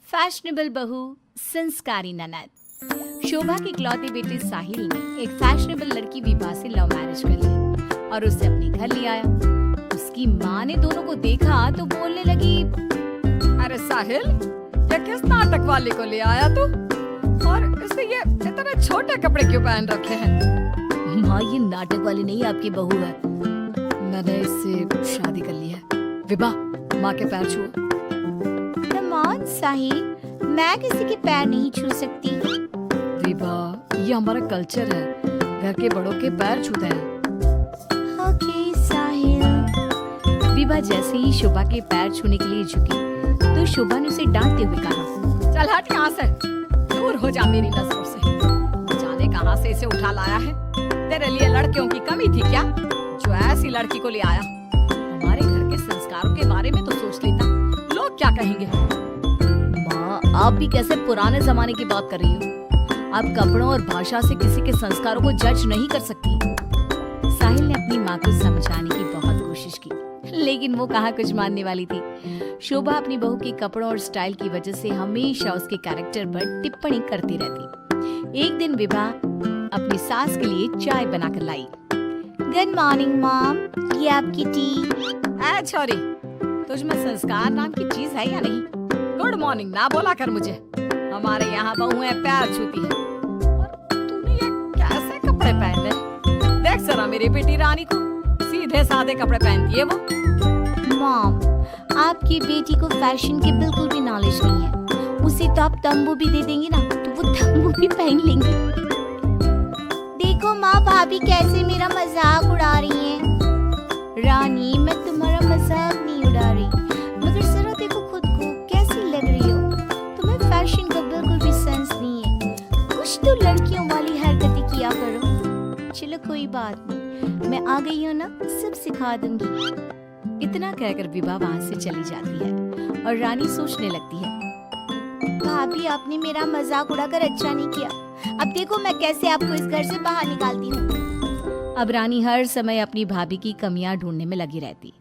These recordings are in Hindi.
फैशनेबल बहू, संस्कारी ननद। शोभा की इकलौती बेटी साहिल ने एक फैशनेबल लड़की विभा से लव मैरिज कर ली और उसे अपने घर ले आया। उसकी माँ ने दोनों को देखा तो बोलने लगी, अरे साहिल, ये किस नाटक वाले को ले आया तू? और इसे ये इतने छोटे कपड़े क्यों पहन रखे हैं? माँ, ये नाटक वाली नहीं आपकी बहू है। मैंने इससे शादी कर ली है। विभा, माँ के पैर छुओ। कम ऑन साहिल, मैं किसी के पैर नहीं छू सकती। विभा, ये हमारा कल्चर है, घर के बड़ों के पैर छूते हैं। ओके साहिल। विभा जैसे ही शोभा के पैर छूने के लिए झुकी तो शोभा ने उसे डांटते हुए कहा, चल हट यहाँ से, दूर हो जा मेरी नजरों से। जाने कहाँ से इसे उठा लाया है? तेरे लिए लड़कियों की कमी थी क्या, जो ऐसी लड़की को ले आया? हमारे घर के संस्कारों के बारे में तो सोच लेता, लोग क्या कहेंगे? माँ, आप भी कैसे पुराने जमाने की बात कर रही हो? आप कपड़ों और भाषा से किसी के संस्कारों को जज नहीं कर सकती। साहिल ने अपनी माँ को समझाने की बहुत कोशिश की, लेकिन वो कहाँ कुछ मानने वाली थी। शोभा अपनी बहू के कपड़ों और स्टाइल की वजह से हमेशा उसके कैरेक्टर पर टिप्पणी करती रहती। एक दिन विभा अपनी सास के लिए चाय बनाकर लाई। गुड मॉर्निंग मॉम, ये आपकी टी। ऐ छोरी, तुझ में संस्कार नाम की चीज है या नहीं? गुड मॉर्निंग ना बोला कर मुझे। हमारे यहाँ बहुएं पैर छूती है। और तूने ये कैसे कपड़े पहने? देख जरा मेरी बेटी रानी को, सीधे सादे कपड़े पहनती है वो। मॉम, आपकी बेटी को फैशन की बिल्कुल भी नॉलेज नहीं है। उसे तो आप तंबू भी दे देंगे ना तो वो तंबू भी पहन लेंगी। देखो माँ, भाभी कैसे मेरा मजाक उड़ा रही हैं। रानी, मैं तुम्हारा मजाक नहीं उड़ा रही, मगर जरा देखो खुद को कैसी लग रही हो। तुम्हें फैशन का बिल्कुल भी सेंस नहीं है। कुछ तो लड़कियों वाली हरकतें किया करो। चलो कोई बात नहीं, मैं आ गई हूँ ना, सब सिखा दूंगी। इतना कहकर विभा वहाँ से चली जाती है और रानी सोचने लगती है, भाभी आपने मेरा मजाक उड़ाकर अच्छा नहीं किया। अब देखो मैं कैसे आपको इस घर से बाहर निकालती हूँ। अब रानी हर समय अपनी भाभी की कमियां ढूंढने में लगी रहती।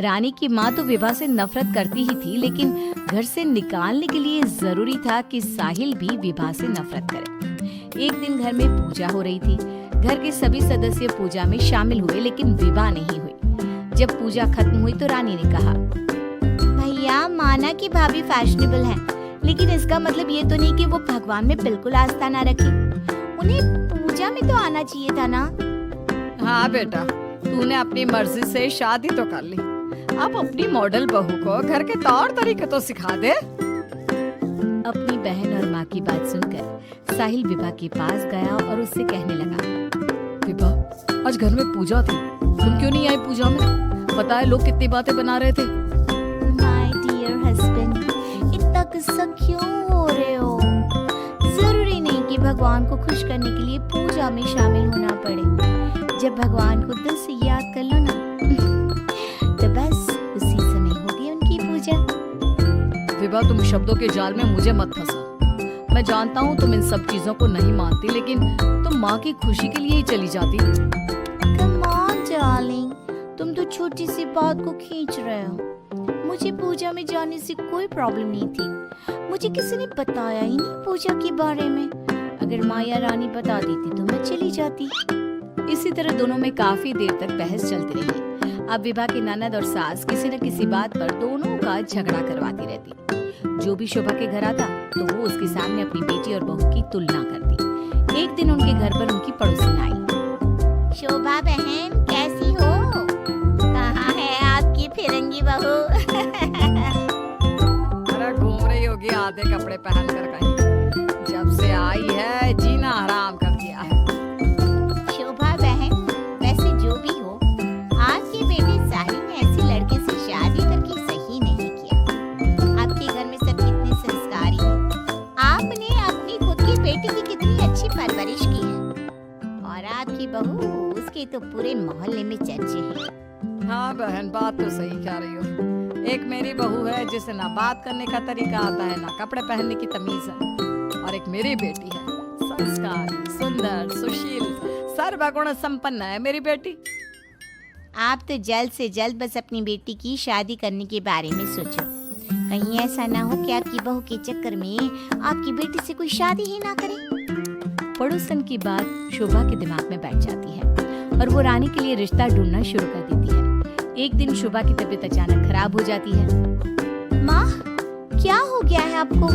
रानी की माँ तो विभा से नफरत करती ही थी, लेकिन घर से निकालने के लिए जरूरी था कि साहिल भी विभा से नफरत करे। एक दिन घर में पूजा हो रही थी। घर के सभी सदस्य पूजा में शामिल हुए, लेकिन विभा नहीं हुई। जब पूजा खत्म हुई तो रानी ने कहा, भैया माना कि भाभी फैशनेबल हैं, लेकिन इसका मतलब ये तो नहीं कि वो भगवान में बिल्कुल आस्था ना रखे। उन्हें पूजा में तो आना चाहिए था ना। हाँ बेटा, तूने अपनी मर्जी से शादी तो कर ली, अब अपनी मॉडल बहू को घर के तौर तरीके तो सिखा दे। अपनी बहन और माँ की बात सुनकर साहिल विभा के पास गया और उससे कहने लगा, विभा, आज घर में पूजा थी, तुम क्यों नहीं आई पूजा में? पता है लोग कितनी बातें बना रहे थे। माय डियर हस्बैंड, इतना गुस्सा क्यों हो रहे हो? जरूरी नहीं कि भगवान को खुश करने के लिए पूजा में शामिल होना पड़े। जब भगवान को दिल से याद कर लो ना तो बस उसी समय होगी उनकी पूजा। विभा, तुम शब्दों के जाल में मुझे मत फंसा। मैं जानता हूँ तुम इन सब चीजों को नहीं मानती, लेकिन तुम माँ की खुशी के लिए ही चली जाती। कम ऑन डार्लिंग, तुम तो छोटी सी बात को खींच रहे हो। मुझे पूजा में जाने से कोई प्रॉब्लम नहीं थी। मुझे किसी ने बताया ही नहीं पूजा के बारे में। अगर माया रानी बता देती तो मैं चली जाती। इसी तरह दोनों में काफी देर तक बहस चलती रही। अब विभा की ननद और सास किसी न किसी बात पर दोनों का झगड़ा करवाती रहती। जो भी शोभा के घर आता तो वो उसके सामने अपनी बेटी और बहू की तुलना करती। एक दिन उनके घर पर उनकी पड़ोसी आई। शोभा बहन, कैसी हो? कहाँ है आपकी फिरंगी बहू? अरे घूम रही होगी आधे कपड़े पहन कर कहीं। जब से आई है जीना हराम कर दिया है। शोभा बहन, वैसे जो भी हो, आपकी बेटी साहिल ने ऐसी लड़के से शादी करके सही नहीं किया। आपके घर में सब कितने संस्कारी हैं। आपने अपनी खुद की बेटी की कितनी अच्छी परवरिश की है, और आपकी बहू, उसके तो पूरे मोहल्ले में चर्चे हैं। हाँ बहन, बात तो सही कह रही हो। एक मेरी बहू है जिसे ना बात करने का तरीका आता है, ना कपड़े पहनने की तमीज है। और एक मेरी बेटी है, संस्कारी, सुंदर, सुशील, सर्वगुण संपन्न है मेरी बेटी। आप तो जल्द से जल्द बस अपनी बेटी की शादी करने के बारे में सोचो। कहीं ऐसा ना हो कि आपकी बहू के चक्कर में आपकी बेटी से कोई शादी ही ना करे। पड़ोसन की बात शोभा के दिमाग में बैठ जाती है और वो रानी के लिए रिश्ता ढूंढना शुरू कर देती है। एक दिन शोभा की तबीयत अचानक खराब हो जाती है। माँ, क्या हो गया है आपको?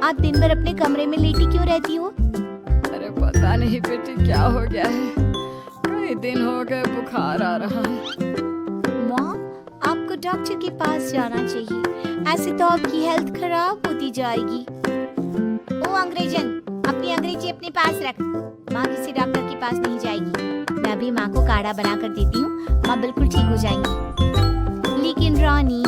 आप दिन भर अपने कमरे में लेटी क्यों रहती हो? अरे पता नहीं बेटी क्या हो गया है, कई दिन हो गए बुखार आ रहा है। माँ, आपको डॉक्टर के पास जाना चाहिए, ऐसे तो आपकी हेल्थ खराब होती जाएगी। ओ अंग्रेजन, अपनी अंग्रेजी अपने पास रख। माँ किसी डॉक्टर के पास नहीं जाएगी। मैं अभी माँ को काढ़ा बना कर देती हूँ, माँ बिल्कुल ठीक हो जाएंगी। लेकिन रानी,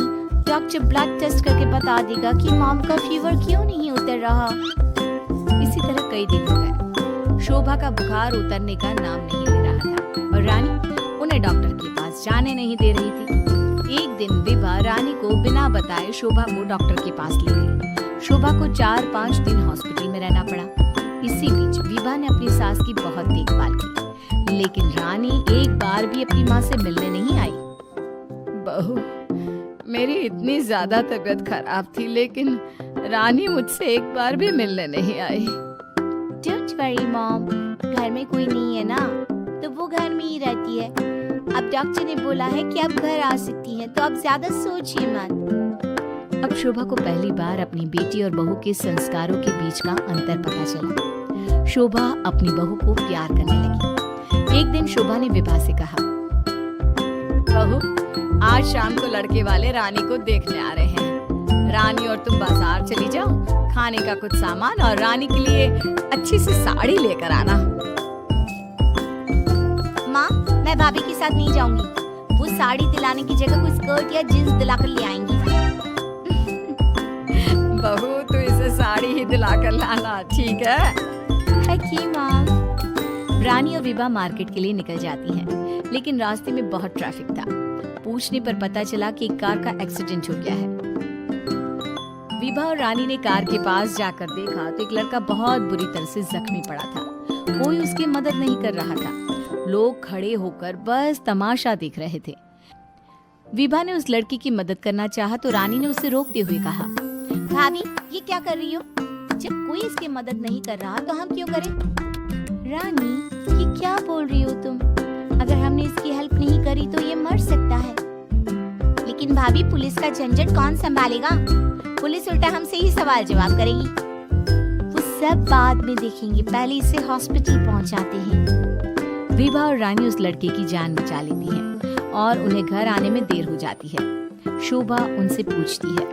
डॉक्टर ब्लड टेस्ट करके बता देगा कि मॉम का फीवर क्यों नहीं उतर रहा। इसी तरह कई दिन हो गए। शोभा का बुखार उतरने का नाम नहीं ले रहा था और रानी उन्हें डॉक्टर के पास जाने नहीं दे रही थी। एक दिन विभा रानी को बिना बताए शोभा को डॉक्टर के पास ले गई। शोभा को 4-5 दिन हॉस्पिटल में रहना पड़ा। इसी बीच विभा ने अपनी सास की बहुत देखभाल की, लेकिन रानी एक बार भी अपनी माँ से मिलने नहीं आई। बहू, मेरी इतनी ज्यादा तबीयत खराब थी, लेकिन रानी मुझसे एक बार भी मिलने नहीं आई। डोंट वरी मॉम, घर में कोई नहीं है ना, तो वो घर में ही रहती है। अब डॉक्टर ने बोला है कि आप घर आ सकती हैं, तो आप ज्यादा सोचिए मत। अब शोभा को पहली बार अपनी बेटी और बहू के संस्कारों के बीच का अंतर पता चला। शोभा अपनी बहू को प्यार करने लगी। एक दिन शोभा ने विभा से कहा, बहू, आज शाम को लड़के वाले रानी को देखने आ रहे हैं। रानी और तुम बाजार चली जाओ, खाने का कुछ सामान और रानी के लिए अच्छी सी साड़ी लेकर आना। माँ, मैं भाभी के साथ नहीं जाऊंगी। वो साड़ी दिलाने की जगह कोई स्कर्ट या जींस दिलाकर ले आएंगी। बहू, तू इसे साड़ी ही दिलाकर लाना, ठीक है कि माँ। रानी और विभा मार्केट के लिए निकल जाती हैं, लेकिन रास्ते में बहुत ट्रैफिक था। पूछने पर पता चला कि एक कार का एक्सीडेंट हो गया है। विभा और रानी ने कार के पास जाकर देखा तो एक लड़का बहुत बुरी तरह से जख्मी पड़ा था। कोई उसकी मदद नहीं कर रहा था। लोग खड़े होकर बस तमाशा देख रहे थे। विभा ने उस लड़की की मदद करना चाहा तो रानी ने उसे रोकते हुए कहा, भाभी, ये क्या कर रही हो? जब कोई इसकी मदद नहीं कर रहा तो हम क्यों करें? रानी, ये क्या बोल रही हो तुम? अगर हमने इसकी हेल्प नहीं करी तो ये मर सकता है। लेकिन भाभी, पुलिस का झंझट कौन संभालेगा? पुलिस उल्टा हमसे ही सवाल जवाब करेगी। वो सब बाद में देखेंगे, पहले इसे हॉस्पिटल पहुंचाते हैं। विभा और रानी उस लड़के की जान बचा लेती हैं और उन्हें घर आने में देर हो जाती है। शोभा उनसे पूछती है,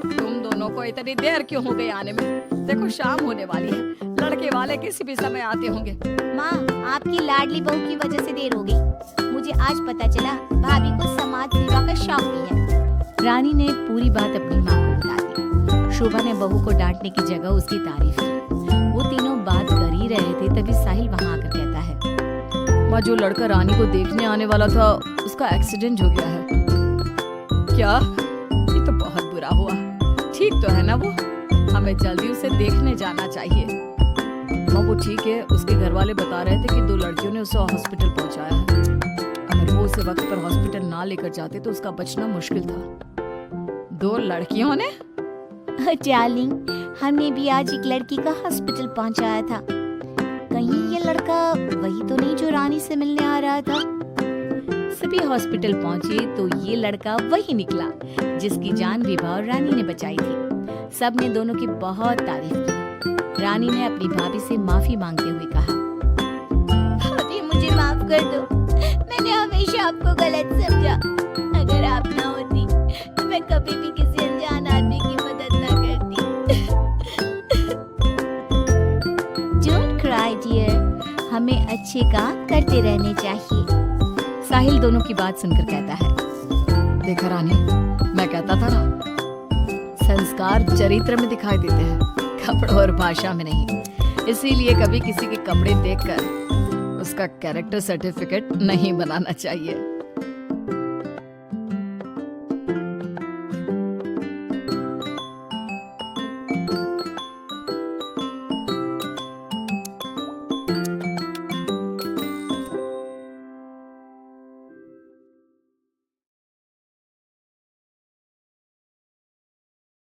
तुम दोनों को इतनी देर क्यों हो गई आने में? देखो शाम होने वाली है, लड़के वाले किसी भी समय आते होंगे। माँ, आपकी लाडली बहू की वजह से देर हो गई। मुझे आज पता चला भाभी को समाज सेवा का शौक भी है। रानी ने पूरी बात अपनी माँ को बता दी। शोभा ने बहू को डांटने की जगह उसकी तारीफ की। वो तीनों बात कर ही रहे थे, तभी साहिल वहाँ आकर कहता है, माँ, जो लड़का रानी को देखने आने वाला था उसका एक्सीडेंट हो गया है। क्या? ये तो बहुत बुरा हुआ। ठीक तो है ना वो? हमें जल्दी उसे देखने जाना चाहिए। माँ, वो ठीक है, उसके घर वाले बता रहे थे कि 2 लड़कियों ने उसे हॉस्पिटल पहुंचाया है। अगर वो उसे वक्त पर हॉस्पिटल ना लेकर जाते तो उसका बचना मुश्किल था। 2 लड़कियों ने? डार्लिंग, हमने भी आज एक लड़की का हॉस्पिटल पहुंचाया था। कहीं ये लड़का वही तो नहीं जो रानी से मिलने आ रहा था? सभी हॉस्पिटल पहुंचे तो ये लड़का वही निकला जिसकी जान विभा और रानी ने बचाई थी। सब ने दोनों की बहुत तारीफ की। रानी ने अपनी भाभी से माफी मांगते हुए कहा, भाभी, मुझे माफ कर दो। मैंने हमेशा आपको गलत समझा। अगर आप ना होती तो मैं कभी भी किसी अनजान आदमी की मदद ना करती। Don't cry dear, हमें अच्छे काम करते रहने चाहिए। साहिल दोनों की बात सुनकर कहता है, देखा रानी, मैं कहता था ना, संस्कार चरित्र में दिखाई देते हैं, कपड़ों और भाषा में नहीं। इसीलिए कभी किसी के कपड़े देखकर उसका कैरेक्टर सर्टिफिकेट नहीं बनाना चाहिए।